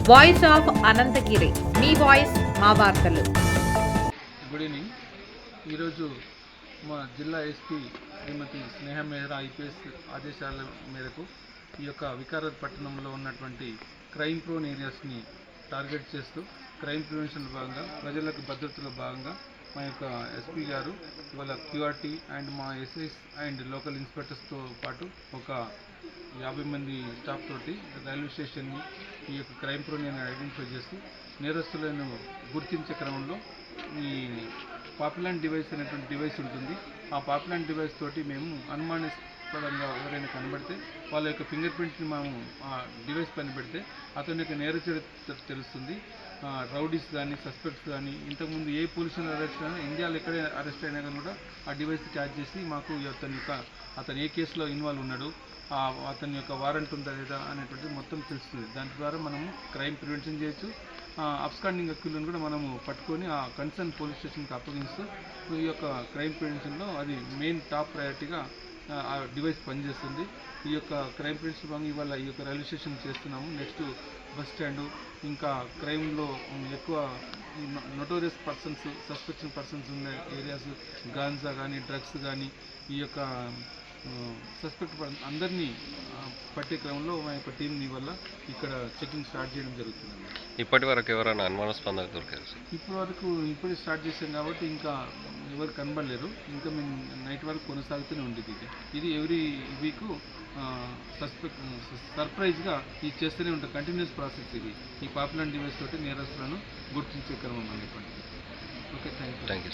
Voice of Anantagiri, మీ voice మా వార్తలు. Good evening. ఈరోజు మా జిల్లా ఎస్పీ శ్రీమతి స్నేహ మెహ్రా ఐపీఎస్ ఆదేశాల మేరకు ఈ యొక్క వికారాబాద్ పట్టణంలో ఉన్నటువంటి క్రైమ్ ప్రోన్ ఏరియాస్ని టార్గెట్ చేస్తూ క్రైమ్ ప్రివెన్షన్ భాగంగా ప్రజలకు భద్రతలో భాగంగా మా యొక్క ఎస్పీ గారు ఇవాళ క్యూఆర్టీ అండ్ మా ఎస్ఐస్ అండ్ లోకల్ ఇన్స్పెక్టర్స్తో పాటు ఒక 50 మంది స్టాఫ్ తోటి రైల్వే స్టేషన్ని ఈ యొక్క క్రైమ్ ప్రోన్ ఐడెంటిఫై చేస్తూ నేరస్తులను గుర్తించే క్రమంలో ఈ పాపులాన్ డివైస్ అనేటువంటి డివైస్ ఉంటుంది. ఆ పాపులాన్ డివైస్ తోటి మేము అనుమానాస్పదంగా ఎవరైనా కనబడితే వాళ్ళ యొక్క ఫింగర్ ప్రింట్ని మేము ఆ డివైస్ పైన పెడితే అతని యొక్క నేర చరిత్ర తెలుస్తుంది. రౌడీస్ కానీ సస్పెక్ట్స్ కానీ ఇంతకుముందు ఏ పోలీసులు అరెస్ట్ అయినా ఇండియాలో ఎక్కడే అరెస్ట్ అయినా కానీ కూడా ఆ డివైస్ క్యాచ్ చేసి మాకు అతను ఏ కేసులో ఇన్వాల్వ్ ఉన్నాడు, అతని యొక్క వారెంట్ ఉందా లేదా అనేటువంటిది మొత్తం తెలుస్తుంది. దాని ద్వారా మనము క్రైమ్ ప్రివెన్షన్ చేయొచ్చు. అబ్స్కాండింగ్ అక్యూలను కూడా మనము పట్టుకొని ఆ కన్సర్న్ పోలీస్ స్టేషన్కి అప్పగిస్తూ ఈ యొక్క క్రైమ్ ప్రివెన్షన్లో అది మెయిన్ టాప్ ప్రయారిటీగా ఆ డివైస్ పనిచేస్తుంది. ఈ యొక్క క్రైమ్ ప్రివెన్షన్ భాగంగా ఇవాళ ఈ యొక్క రైల్వే స్టేషన్ చేస్తున్నాము. నెక్స్ట్ బస్ స్టాండు, ఇంకా క్రైమ్లో ఎక్కువ నోటోరియస్ పర్సన్స్, సస్పెక్షన్ పర్సన్స్ ఉన్న ఏరియాస్, గాంజా కానీ డ్రగ్స్ కానీ ఈ యొక్క సస్పెక్ట్ అందరినీ పట్టే క్రమంలో మా యొక్క టీంని వల్ల ఇక్కడ చెకింగ్ స్టార్ట్ చేయడం జరుగుతుంది. ఇప్పటి వరకు ఎవరైనా అనుమానాస్పదంగా దొరికారు? ఇప్పుడే స్టార్ట్ చేసాం కాబట్టి ఇంకా ఎవరు కనబడలేరు. ఇంకా మేము నైట్ వరకు కొనసాగుతూనే ఉండేది. ఇది ఎవ్రీ వీక్ సర్ప్రైజ్గా ఇది చేస్తూనే ఉంటాం. కంటిన్యూస్ ప్రాసెస్ ఇది. ఈ పాపులర్ డివైస్ తోటి నేరస్తులను గుర్తించే క్రమం అనేటువంటి. Okay, thank you.